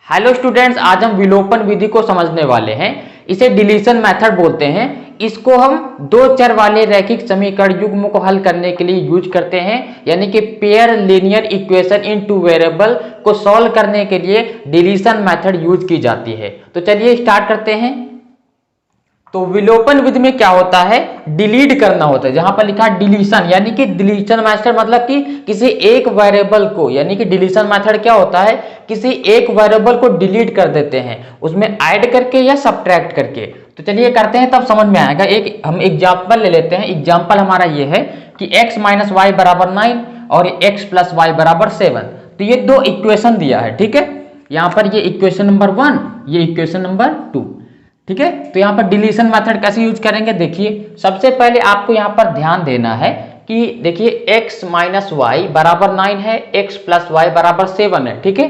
Hello students, आज हम विलोपन विधि को समझने वाले हैं। इसे डिलीशन मेथड बोलते हैं। इसको हम दो चर वाले रैखिक समीकरण युग्म को हल करने के लिए यूज करते हैं, यानी कि pair linear equation in two variable को सॉल्व करने के लिए डिलीशन मेथड यूज की जाती है। तो चलिए स्टार्ट करते हैं। तो विलोपन विधि में क्या होता है, डिलीट करना होता है। जहां पर लिखा है डिलीशन, यानी कि डिलीशन मेथड मतलब कि किसी एक वेरिएबल को, यानी कि डिलीशन मेथड क्या होता है, किसी एक वेरिएबल को डिलीट कर देते हैं, उसमें ऐड करके या सब्ट्रैक्ट करके। तो चलिए करते हैं, तब समझ में आएगा। एक हम एग्जांपल ले लेते हैं। एग्जांपल हमारा ये है कि x माइनस वाई बराबर 9 और x प्लस वाई बराबर 7। तो ये दो इक्वेशन दिया है, ठीक है। यहां पर ये इक्वेशन नंबर 1, ये इक्वेशन नंबर 2, ठीक है। तो यहाँ पर डिलीशन मेथड कैसे यूज करेंगे, देखिए सबसे पहले आपको यहाँ पर ध्यान देना है कि देखिए x माइनस वाई बराबर 9 है, x प्लस वाई बराबर 7 है, ठीक है।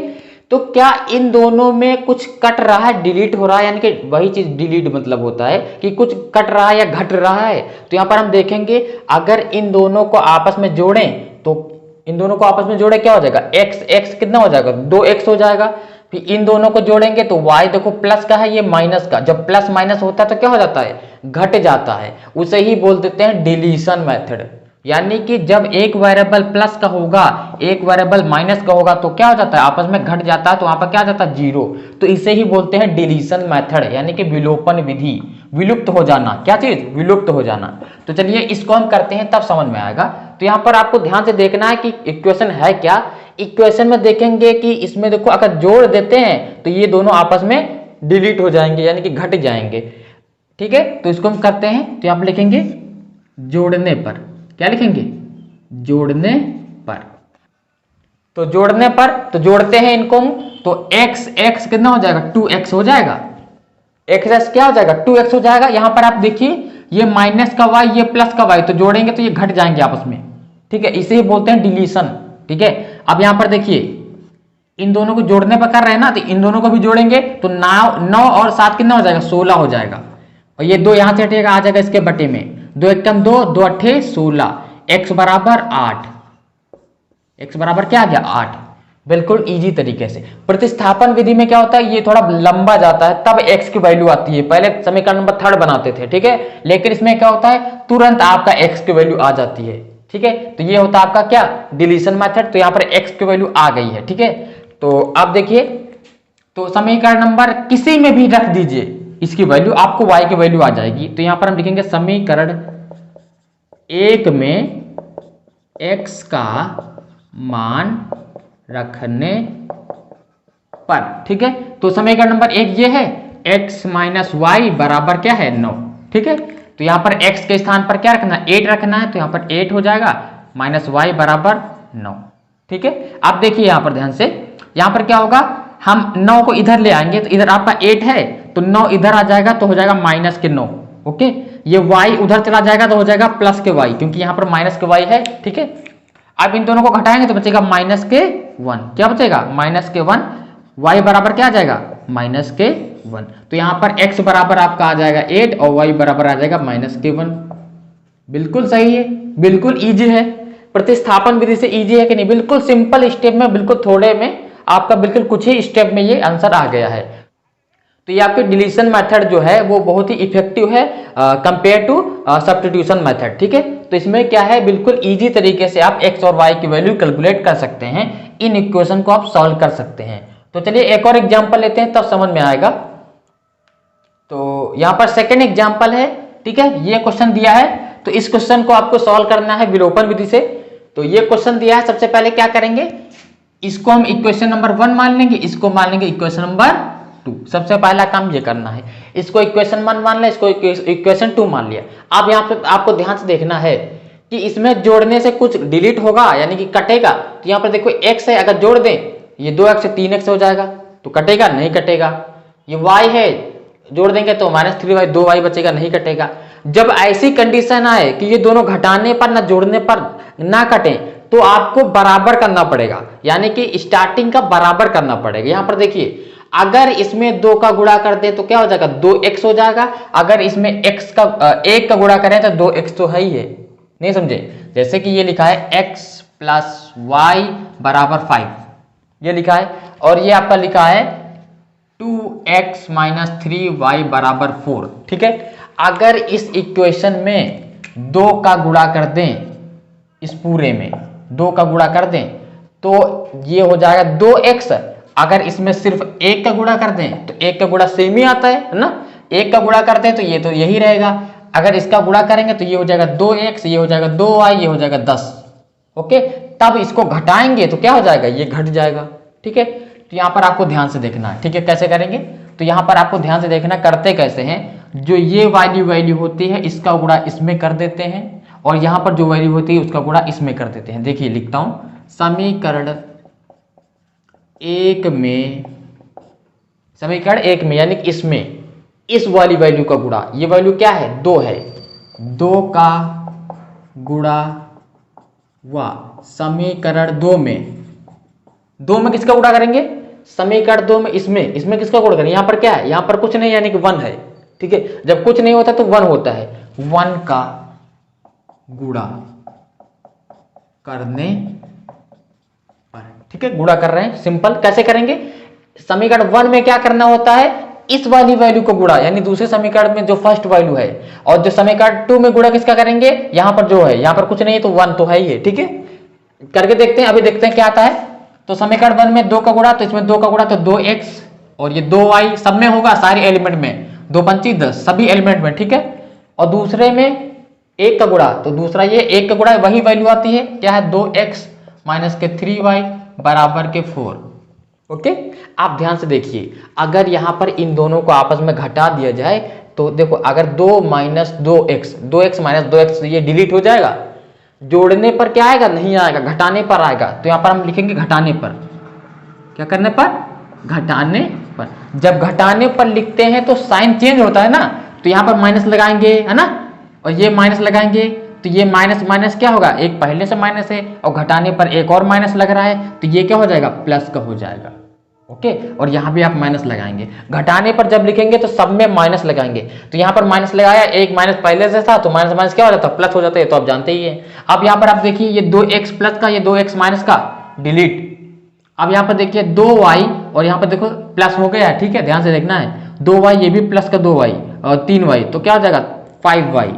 तो क्या इन दोनों में कुछ कट रहा है, डिलीट हो रहा है, यानी कि वही चीज डिलीट मतलब होता है कि कुछ कट रहा है या घट रहा है। तो यहाँ पर हम देखेंगे, अगर इन दोनों को आपस में जोड़ें तो इन दोनों को आपस में जोड़े क्या हो जाएगा, x कितना हो जाएगा, 2x हो जाएगा। फिर इन दोनों को जोड़ेंगे तो y देखो प्लस का है, ये माइनस का। जब प्लस माइनस होता है तो क्या हो जाता है, घट जाता है। उसे ही बोल देते हैं डिलीशन मेथड। यानी कि जब एक वेरिएबल प्लस का होगा, एक वेरिएबल माइनस का होगा, तो क्या हो जाता है, आपस में घट जाता है, तो वहां पर क्या जाता है, 0। तो इसे ही बोलते हैं डिलीशन मेथड, यानी कि विलोपन विधि। विलुप्त हो जाना, क्या चीज, विलुप्त हो जाना। तो चलिए इसको हम करते हैं, तब समझ में आएगा। तो यहाँ पर आपको ध्यान से देखना है कि इक्वेशन है क्या। इक्वेशन में देखेंगे कि इसमें देखो, अगर जोड़ देते हैं तो ये दोनों आपस में डिलीट हो जाएंगे, यानी कि घट जाएंगे, ठीक है। तो इसको हम करते हैं, तो यहाँ पर लिखेंगे जोड़ने पर, क्या लिखेंगे, जोड़ने पर। तो जोड़ने पर, तो जोड़ते हैं इनको, तो x कितना हो जाएगा, 2x हो जाएगा। x क्या हो जाएगा, 2x हो जाएगा। यहां पर आप देखिए, ये माइनस का y, ये प्लस का y, तो जोड़ेंगे तो ये घट जाएंगे आपस में, ठीक है। इसे ही बोलते हैं डिलीशन, ठीक है। अब यहां पर देखिए, इन दोनों को जोड़ने पर कर रहे हैं ना, तो इन दोनों को भी जोड़ेंगे तो 9 और 7 कितना हो जाएगा, 16 हो जाएगा। और ये 2 यहां से हटेगा, आ जाएगा इसके बटे में, 2 एकम 2, 2 अट्ठे 16, x बराबर 8, x बराबर क्या आ गया, 8। बिल्कुल इजी तरीके से। प्रतिस्थापन विधि में क्या होता है, ये थोड़ा लंबा जाता है, तब x की वैल्यू आती है। पहले समीकरण नंबर 3 बनाते थे, ठीक है। लेकिन इसमें क्या होता है, तुरंत आपका x की वैल्यू आ जाती है, ठीक है। तो ये होता है आपका क्या, डिलीशन मेथड। तो यहाँ पर x की वैल्यू आ गई है, ठीक है। तो अब देखिए, तो समीकरण नंबर किसी में भी रख दीजिए, इसकी वैल्यू आपको y की वैल्यू आ जाएगी। तो यहाँ पर हम लिखेंगे समीकरण 1 में x का मान रखने पर, ठीक है। तो समीकरण नंबर 1 ये है, x माइनस वाई बराबर क्या है, 9, ठीक है। तो यहाँ पर x के स्थान पर क्या रखना है, 8 रखना है। तो यहाँ पर 8 हो जाएगा, माइनस वाई बराबर 9, ठीक है। अब देखिए यहाँ पर ध्यान से, यहाँ पर क्या होगा, हम 9 को इधर ले आएंगे, तो इधर आपका 8 है, तो 9 इधर आ जाएगा, तो हो जाएगा माइनस के 9, ओके। ये y उधर चला जाएगा तो हो जाएगा प्लस के y, क्योंकि यहाँ पर माइनस के y है, ठीक है। अब इन दोनों को घटाएंगे तो बचेगा माइनस के 1, क्या बचेगा, माइनस के 1। y बराबर क्या आ जाएगा, माइनस के 1। तो यहाँ पर x बराबर आपका आ जाएगा 8 और y बराबर आ जाएगा माइनस के 1। बिल्कुल सही है, बिल्कुल इजी है। प्रतिस्थापन विधि से इजी है कि नहीं, बिल्कुल सिंपल स्टेप में, बिल्कुल थोड़े में आपका बिल्कुल कुछ ही स्टेप में ये आंसर आ गया है। तो ये आपके डिलीशन मेथड जो है वो बहुत ही इफेक्टिव है कंपेयर टू सब्स्टिट्यूशन मेथड, ठीक है। तो इसमें क्या है, बिल्कुल इजी तरीके से आप x और y की वैल्यू कैलकुलेट कर सकते हैं, इन इक्वेशन को आप सॉल्व कर सकते हैं। तो चलिए एक और एग्जांपल लेते हैं, तब समझ में आएगा। तो यहाँ पर सेकेंड एग्जांपल है, ठीक है। ये क्वेश्चन दिया है, तो इस क्वेश्चन को आपको सॉल्व करना है विलोपन विधि से। तो ये क्वेश्चन दिया है, सबसे पहले क्या करेंगे, इसको हम इक्वेशन नंबर 1 मान लेंगे, इसको मान लेंगे इक्वेशन नंबर 2। सबसे पहला काम ये करना है, इसको इक्वेशन 1 मान लिया, इसको इक्वेशन 2 मान लिया। अब यहाँ पे आपको ध्यान से देखना है कि इसमें जोड़ने से कुछ डिलीट होगा, यानी कि कटेगा। तो यहाँ पर देखो x है, अगर जोड़ दें, ये 2x से 3x हो जाएगा, तो कटेगा, नहीं कटेगा। ये y है, जोड़ देंगे तो -3y, 2y बचेगा, नहीं कटेगा। जब ऐसी कंडीशन आए कि ये दोनों घटाने पर ना जोड़ने पर ना कटे, तो आपको बराबर करना पड़ेगा, यानी कि स्टार्टिंग का बराबर करना पड़ेगा। यहाँ पर देखिए, अगर इसमें 2 का गुणा कर दे तो क्या हो जाएगा, 2x हो जाएगा। अगर इसमें x का 1 का गुणा करें तो 2x तो है ही है, नहीं समझे। जैसे कि ये लिखा है x प्लस वाई बराबर 5, ये लिखा है। और ये आपका लिखा है 2x माइनस 3y बराबर 4। ठीक है, अगर इस इक्वेशन में 2 का गुणा कर दें, इस पूरे में 2 का गुणा कर दें तो ये हो जाएगा 2x। अगर इसमें सिर्फ 1 का गुणा कर दें तो 1 का गुणा सेम ही आता है ना, 1 का गुणा करते हैं तो यही रहेगा। अगर इसका गुणा करेंगे तो ये हो जाएगा 2x, ये हो जाएगा 2y, ये हो जाएगा 10। ओके, तब इसको घटाएंगे तो क्या हो जाएगा, ये घट जाएगा। ठीक है, तो यहाँ पर आपको ध्यान से देखना है। ठीक है, कैसे करेंगे, तो यहाँ पर आपको ध्यान से देखना करते कैसे हैं। जो ये वैल्यू होती है इसका गुणा इसमें कर देते हैं, और यहाँ पर जो वैल्यू होती है उसका गुणा इसमें कर देते हैं। देखिए लिखता हूं, समीकरण 1 में यानी कि इसमें इस वाली वैल्यू का गुणा, ये वैल्यू क्या है 2 है, 2 का गुणा हुआ समीकरण 2 में किसका गुणा करेंगे, समीकरण 2 में इसमें किसका गुणा करेंगे। यहाँ पर क्या है, यहाँ पर कुछ नहीं यानी कि 1 है। ठीक है, जब कुछ नहीं होता तो 1 होता है, 1 का गुणा करने पर। ठीक है, गुणा कर रहे हैं, सिंपल। कैसे करेंगे, समीकरण 1 में क्या करना होता है, इस वाली वैल्यू को गुणा यानी दूसरे समीकरण में जो फर्स्ट वैल्यू है, और जो समीकरण 2 में गुणा किसका करेंगे, यहां पर जो है, यहां पर कुछ नहीं है तो 1 तो है ही है। ठीक है, करके देखते हैं, अभी देखते हैं क्या आता है। तो समीकरण 1 में 2 का गुणा, तो इसमें 2 का गुणा तो 2x, और ये 2y सब में होगा, सारे एलिमेंट में, 2 पंची 10 सभी एलिमेंट में। ठीक है, और दूसरे में 1 का गुणा, तो दूसरा ये 1 का गुणा वही वैल्यू आती है, क्या है 2x माइनस के 3y बराबर के 4। ओके, आप ध्यान से देखिए, अगर यहां पर इन दोनों को आपस में घटा दिया जाए तो देखो, अगर 2 माइनस 2x माइनस 2x ये डिलीट हो जाएगा, जोड़ने पर क्या आएगा, नहीं आएगा, घटाने पर आएगा। तो यहां पर हम लिखेंगे घटाने पर, क्या करने पर, घटाने पर। जब घटाने पर लिखते हैं तो साइन चेंज होता है ना, तो यहां पर माइनस लगाएंगे, है ना, और ये माइनस लगाएंगे, तो ये माइनस माइनस क्या होगा, एक पहले से माइनस है, और घटाने पर एक और माइनस लग रहा है, तो ये क्या हो जाएगा, प्लस का हो जाएगा। ओके, और यहां भी आप माइनस लगाएंगे। घटाने पर जब लिखेंगे तो सब में माइनस लगाएंगे, तो यहां पर माइनस लगाया, एक माइनस पहले से था तो माइनस माइनस क्या हो जाता है, प्लस हो जाता है, तो आप जानते ही हैं। अब यहां पर आप देखिए, ये 2x प्लस का, ये 2x माइनस का डिलीट। अब यहां पर देखिए 2y, और यहां पर देखो प्लस हो गया है। ठीक है, ध्यान से देखना है, 2y, ये भी प्लस का 2y और 3y, तो क्या हो जाएगा 5y,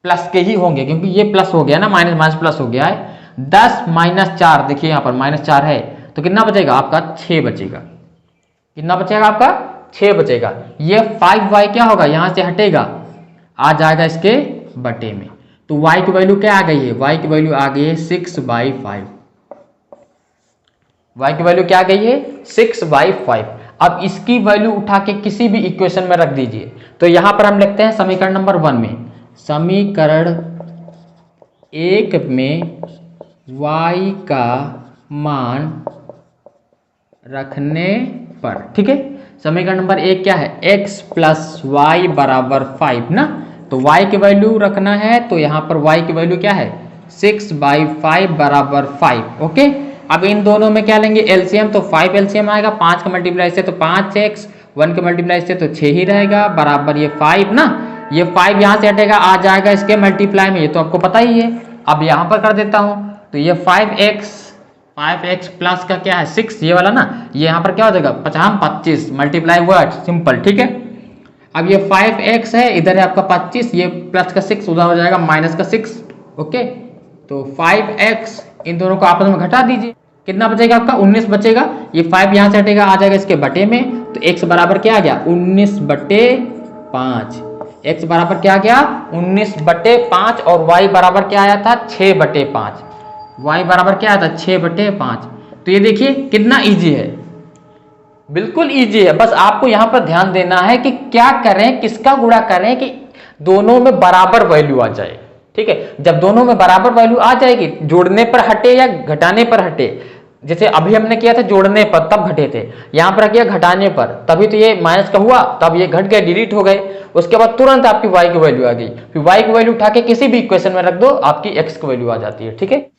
प्लस के ही होंगे क्योंकि ये प्लस हो गया ना, माइनस माइनस प्लस हो गया है। 10 माइनस 4, देखिए यहाँ पर माइनस 4 है, तो कितना बचेगा आपका, 6 बचेगा। कितना बचेगा आपका, 6 बचेगा। ये 5y क्या होगा, यहां से हटेगा, आ जाएगा इसके बटे में। तो y की वैल्यू क्या आ गई है, y की वैल्यू आ गई है 6/5। y की वैल्यू क्या आ गई है, 6/5। अब इसकी वैल्यू उठा के किसी भी इक्वेशन में रख दीजिए। तो यहां पर हम लिखते हैं समीकरण नंबर 1 में, समीकरण 1 में y का मान रखने पर। ठीक है, समीकरण नंबर 1 क्या है, x प्लस वाई बराबर 5 ना, तो y की वैल्यू रखना है, तो यहां पर y की वैल्यू क्या है, 6/5 बराबर 5। ओके, अब इन दोनों में क्या लेंगे, एलसीएम, तो 5 एलसीएम आएगा, 5 का मल्टीप्लाई से तो 5x, 1 के मल्टीप्लाई से तो 6 ही रहेगा, बराबर ये 5 ना, ये 5 यहां से हटेगा, आ जाएगा इसके मल्टीप्लाई में, ये तो आपको पता ही है। अब यहां पर कर देता हूं, तो ये 5x प्लस का क्या है 6, ये वाला ना, ये यहां पर क्या हो जाएगा 25 मल्टीप्लाई वर्ड सिंपल। ठीक है, अब ये 5x है, इधर है आपका 25, ये प्लस का 6 उधर हो जाएगा माइनस का 6। ओके, तो 5x इन दोनों को आपस में घटा दीजिए, कितना बचेगा आपका 19 बचेगा। ये 5 यहां से हटेगा, आ जाएगा इसके बटे में, तो x बराबर क्या आ गया 19/5। x बराबर क्या आ गया 19/5, और y बराबर क्या आया था 6/5। y बराबर क्या आया था 6/5। तो ये देखिए कितना इजी है, बिल्कुल इजी है। बस आपको यहां पर ध्यान देना है कि क्या करें, किसका गुणा करें कि दोनों में बराबर वैल्यू आ जाए। ठीक है, जब दोनों में बराबर वैल्यू आ जाएगी, जोड़ने पर हटे या घटाने पर हटे, जैसे अभी हमने किया था जोड़ने पर तब घटे थे, यहां पर किया घटाने पर, तभी तो ये माइनस का हुआ, तब ये घट गए, डिलीट हो गए। उसके बाद तुरंत आपकी y की वैल्यू आ गई, फिर y की वैल्यू उठा के किसी भी इक्वेशन में रख दो, आपकी x की वैल्यू आ जाती है। ठीक है,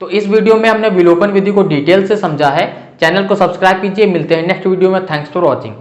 तो इस वीडियो में हमने विलोपन विधि को डिटेल से समझा है। चैनल को सब्सक्राइब कीजिए, मिलते हैं नेक्स्ट वीडियो में। Thanks for watching.